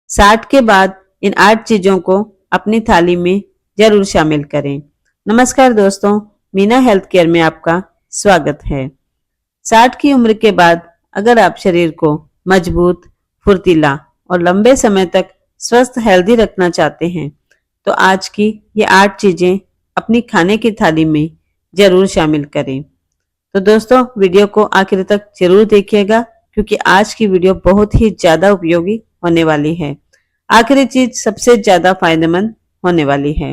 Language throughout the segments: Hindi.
60 के बाद इन 8 चीजों को अपनी थाली में जरूर शामिल करें। नमस्कार दोस्तों, मीना हेल्थ केयर में आपका स्वागत है। 60 की उम्र के बाद अगर आप शरीर को मजबूत, फुर्तीला और लंबे समय तक स्वस्थ हेल्दी रखना चाहते हैं तो आज की ये 8 चीजें अपनी खाने की थाली में जरूर शामिल करें। तो दोस्तों, वीडियो को आखिर तक जरूर देखिएगा क्योंकि आज की वीडियो बहुत ही ज्यादा उपयोगी होने वाली है। आखिरी चीज सबसे ज्यादा फायदेमंद होने वाली है।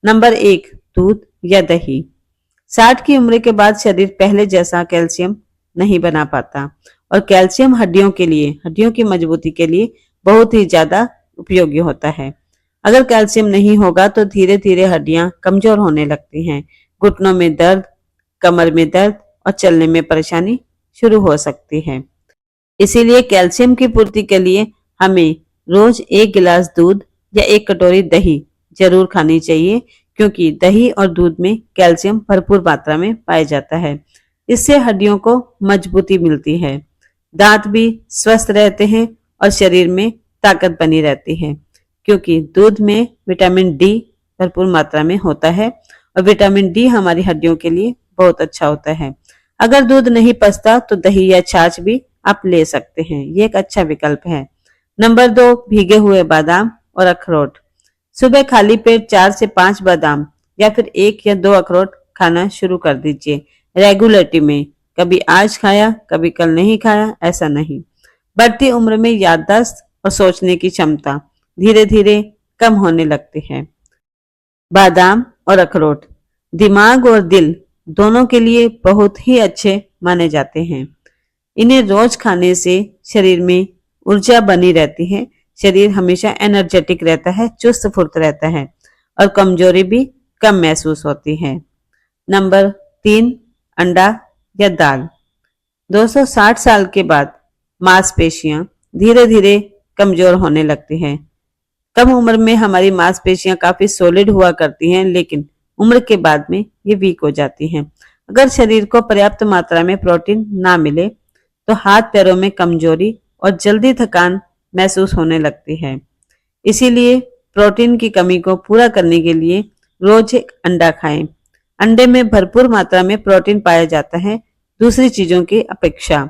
नंबर 1, दूध या दही। 60 की उम्र के बाद शरीर पहले जैसा कैल्शियम नहीं बना पाता और कैल्शियम हड्डियों की मजबूती के लिए बहुत ही ज्यादा उपयोगी होता है। अगर कैल्शियम नहीं होगा तो धीरे धीरे हड्डियां कमजोर होने लगती हैं, घुटनों में दर्द, कमर में दर्द और चलने में परेशानी शुरू हो सकती है। इसीलिए कैल्शियम की पूर्ति के लिए हमें रोज 1 गिलास दूध या 1 कटोरी दही जरूर खानी चाहिए क्योंकि दही और दूध में कैल्शियम भरपूर मात्रा में पाया जाता है। इससे हड्डियों को मजबूती मिलती है, दांत भी स्वस्थ रहते हैं और शरीर में ताकत बनी रहती है क्योंकि दूध में विटामिन डी भरपूर मात्रा में होता है और विटामिन डी हमारी हड्डियों के लिए बहुत अच्छा होता है। अगर दूध नहीं पचता तो दही या छाछ भी आप ले सकते हैं, ये एक अच्छा विकल्प है। नंबर 2, भीगे हुए बादाम और अखरोट। सुबह खाली पेट 4 से 5 बादाम या फिर 1 या 2 अखरोट खाना शुरू कर दीजिए रेगुलरिटी में। कभी आज खाया कभी कल नहीं खाया, ऐसा नहीं। बढ़ती उम्र में याददाश्त और सोचने की क्षमता धीरे धीरे कम होने लगती है। बादाम और अखरोट दिमाग और दिल दोनों के लिए बहुत ही अच्छे माने जाते हैं। इन्हें रोज खाने से शरीर में ऊर्जा बनी रहती है, शरीर हमेशा एनर्जेटिक रहता है, चुस्त फुर्त रहता है और कमजोरी भी कम महसूस होती है। नंबर 3, अंडा या दाल। दोस्तों, 60 साल के बाद मांसपेशियां धीरे धीरे कमजोर होने लगती हैं। कम उम्र में हमारी मांसपेशियां काफी सॉलिड हुआ करती हैं, लेकिन उम्र के बाद में ये वीक हो जाती हैं। अगर शरीर को पर्याप्त मात्रा में प्रोटीन ना मिले तो हाथ पैरों में कमजोरी और जल्दी थकान महसूस होने लगती है। इसीलिए प्रोटीन की कमी को पूरा करने के लिए रोज 1 अंडा खाएं। अंडे में भरपूर मात्रा में प्रोटीन पाया जाता है दूसरी चीजों की अपेक्षा।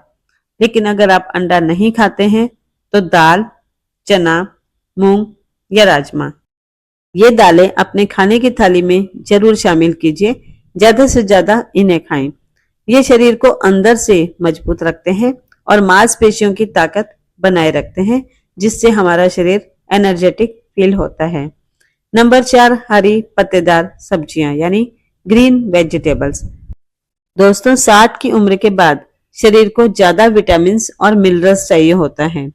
लेकिन अगर आप अंडा नहीं खाते हैं तो दाल, चना, मूंग या राजमा, ये दालें अपने खाने की थाली में जरूर शामिल कीजिए। ज्यादा से ज्यादा इन्हें खाएं। ये शरीर को अंदर से मजबूत रखते हैं और मांसपेशियों की ताकत बनाए रखते हैं, जिससे हमारा शरीर एनर्जेटिक फील होता है। नंबर 4, हरी पत्तेदार सब्जियां यानी ग्रीन वेजिटेबल्स। दोस्तों, 60 की उम्र के बाद शरीर को ज्यादा विटामिन और मिनरल्स चाहिए होता है।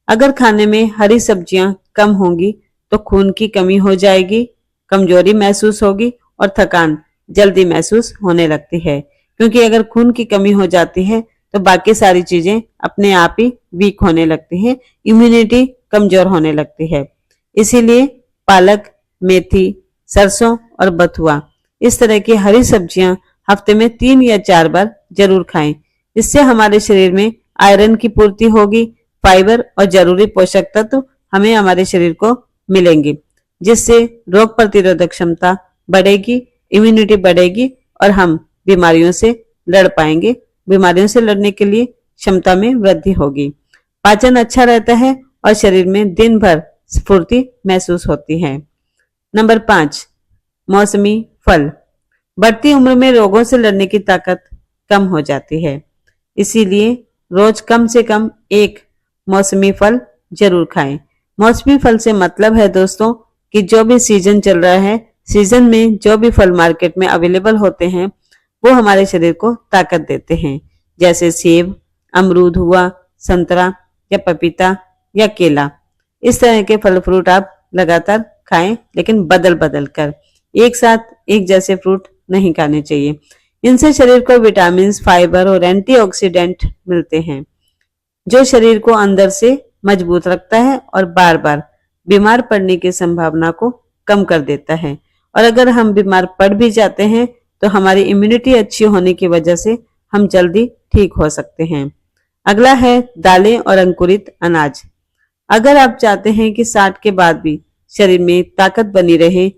अगर खाने में हरी सब्जियां कम होंगी तो खून की कमी हो जाएगी, कमजोरी महसूस होगी और थकान जल्दी महसूस होने लगती है क्योंकि अगर खून की कमी हो जाती है तो बाकी सारी चीजें अपने आप ही वीक होने लगती है, इम्यूनिटी कमजोर होने लगती है। इसीलिए पालक, मेथी, सरसों और बथुआ इस तरह की हरी सब्जियां हफ्ते में 3 या 4 बार जरूर खाएं। इससे हमारे शरीर में आयरन की पूर्ति होगी, फाइबर और जरूरी पोषक तत्व हमें हमारे शरीर को मिलेंगे, जिससे रोग प्रतिरोधक क्षमता बढ़ेगी, इम्यूनिटी बढ़ेगी और हम बीमारियों से लड़ पाएंगे। बीमारियों से लड़ने के लिए क्षमता में वृद्धि होगी, पाचन अच्छा रहता है और शरीर में दिन भर स्फूर्ति महसूस होती है। नंबर 5, मौसमी फल। बढ़ती उम्र में रोगों से लड़ने की ताकत कम हो जाती है, इसीलिए रोज कम से कम 1 मौसमी फल जरूर खाएं। मौसमी फल से मतलब है दोस्तों कि जो भी सीजन चल रहा है, सीजन में जो भी फल मार्केट में अवेलेबल होते हैं वो हमारे शरीर को ताकत देते हैं, जैसे सेब, अमरूद हुआ, संतरा या पपीता या केला। इस तरह के फल फ्रूट आप लगातार खाएं, लेकिन बदल बदल कर, एक साथ एक जैसे फ्रूट नहीं खाने चाहिए। इनसे शरीर को विटामिन, फाइबर और एंटीऑक्सीडेंट मिलते हैं जो शरीर को अंदर से मजबूत रखता है और बार बार बीमार पड़ने की संभावना को कम कर देता है। और अगर हम बीमार पड़ भी जाते हैं तो हमारी इम्यूनिटी अच्छी होने की वजह से हम जल्दी ठीक हो सकते हैं। अगला है दालें और अंकुरित अनाज। अगर आप चाहते हैं कि 60 के बाद भी शरीर में ताकत बनी रहे,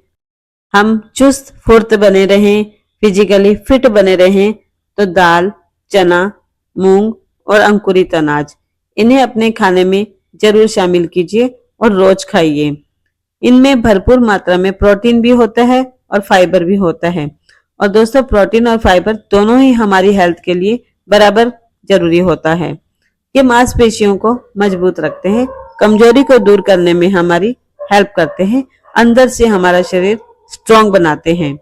हम चुस्त फुर्त बने रहें, फिजिकली फिट बने रहें, तो दाल, चना, मूंग और अंकुरित अनाज इन्हें अपने खाने में जरूर शामिल कीजिए और रोज खाइए। इनमें भरपूर मात्रा में प्रोटीन भी होता है और फाइबर भी होता है। और दोस्तों, प्रोटीन और फाइबर दोनों ही हमारी हेल्थ के लिए बराबर जरूरी होता है। ये मांसपेशियों को मजबूत रखते हैं, कमजोरी को दूर करने में हमारी हेल्प करते हैं, अंदर से हमारा शरीर स्ट्रांग बनाते हैं।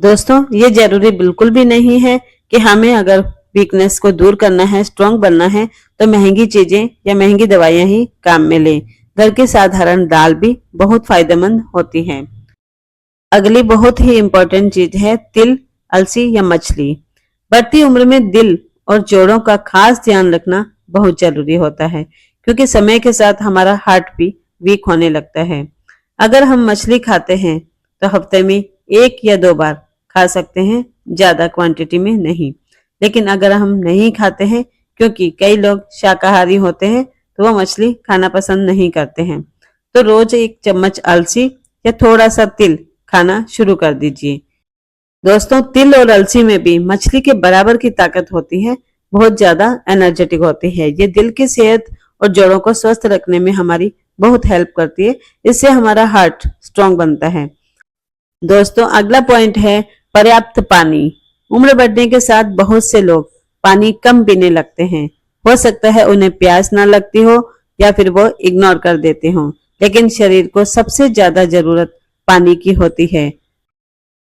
दोस्तों, ये जरूरी बिल्कुल भी नहीं है कि हमें अगर वीकनेस को दूर करना है, स्ट्रांग बनना है, तो महंगी चीजें या महंगी दवाइयां ही काम में लें। घर की साधारण दाल भी बहुत फायदेमंद होती है। अगली बहुत ही इंपॉर्टेंट चीज है तिल, अलसी या मछली। बढ़ती उम्र में दिल और जोड़ों का खास ध्यान रखना बहुत जरूरी होता है, क्योंकि समय के साथ हमारा हार्ट भी वीक होने लगता है। अगर हम मछली खाते हैं तो हफ्ते में 1 या 2 बार खा सकते हैं, ज्यादा क्वांटिटी में नहीं। लेकिन अगर हम नहीं खाते हैं, क्योंकि कई लोग शाकाहारी होते हैं, तो वो मछली खाना पसंद नहीं करते हैं, तो रोज 1 चम्मच अलसी या थोड़ा सा तिल खाना शुरू कर दीजिए। दोस्तों, तिल और अलसी में भी मछली के बराबर की ताकत होती है, बहुत ज्यादा एनर्जेटिक होती है। ये दिल की सेहत और जोड़ों को स्वस्थ रखने में हमारी बहुत हेल्प करती है। इससे हमारा हार्ट स्ट्रांग बनता है। दोस्तों, अगला पॉइंट है पर्याप्त पानी। उम्र बढ़ने के साथ बहुत से लोग पानी कम पीने लगते हैं। हो सकता है उन्हें प्यास ना लगती हो या फिर वो इग्नोर कर देते हो, लेकिन शरीर को सबसे ज्यादा जरूरत पानी की होती है।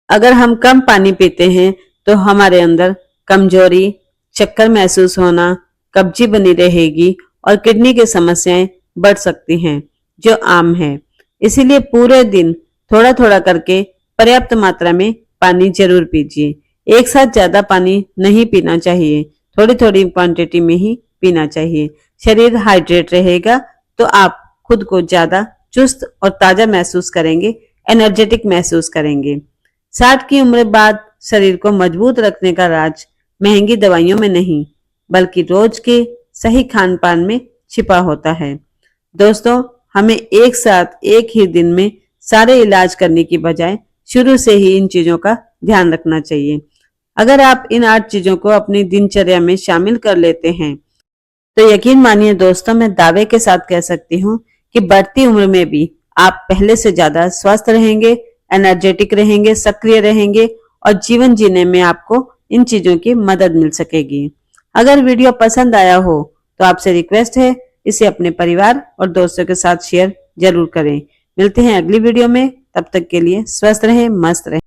अगर हम कम पानी पीते हैं तो हमारे अंदर कमजोरी, चक्कर महसूस होना, कब्जी बनी रहेगी और किडनी की समस्याएं बढ़ सकती हैं, जो आम है। इसीलिए पूरे दिन थोड़ा थोड़ा करके पर्याप्त मात्रा में पानी जरूर पीजिए। एक साथ ज्यादा पानी नहीं पीना चाहिए, थोड़ी थोड़ी क्वांटिटी में ही पीना चाहिए। शरीर हाइड्रेट रहेगा तो आप खुद को ज्यादा चुस्त और ताजा महसूस करेंगे, एनर्जेटिक महसूस करेंगे। 60 की उम्र बाद शरीर को मजबूत रखने का राज महंगी दवाइयों में नहीं, बल्कि रोज के सही खान पान में छिपा होता है। दोस्तों, हमें एक साथ एक ही दिन में सारे इलाज करने की बजाय शुरू से ही इन चीजों का ध्यान रखना चाहिए। अगर आप इन 8 चीजों को अपनी दिनचर्या में शामिल कर लेते हैं, तो यकीन मानिए दोस्तों, मैं दावे के साथ कह सकती हूँ कि बढ़ती उम्र में भी आप पहले से ज्यादा स्वस्थ रहेंगे, एनर्जेटिक रहेंगे, सक्रिय रहेंगे और जीवन जीने में आपको इन चीजों की मदद मिल सकेगी। अगर वीडियो पसंद आया हो तो आपसे रिक्वेस्ट है, इसे अपने परिवार और दोस्तों के साथ शेयर जरूर करें। मिलते हैं अगली वीडियो में, तब तक के लिए स्वस्थ रहें, मस्त रहें।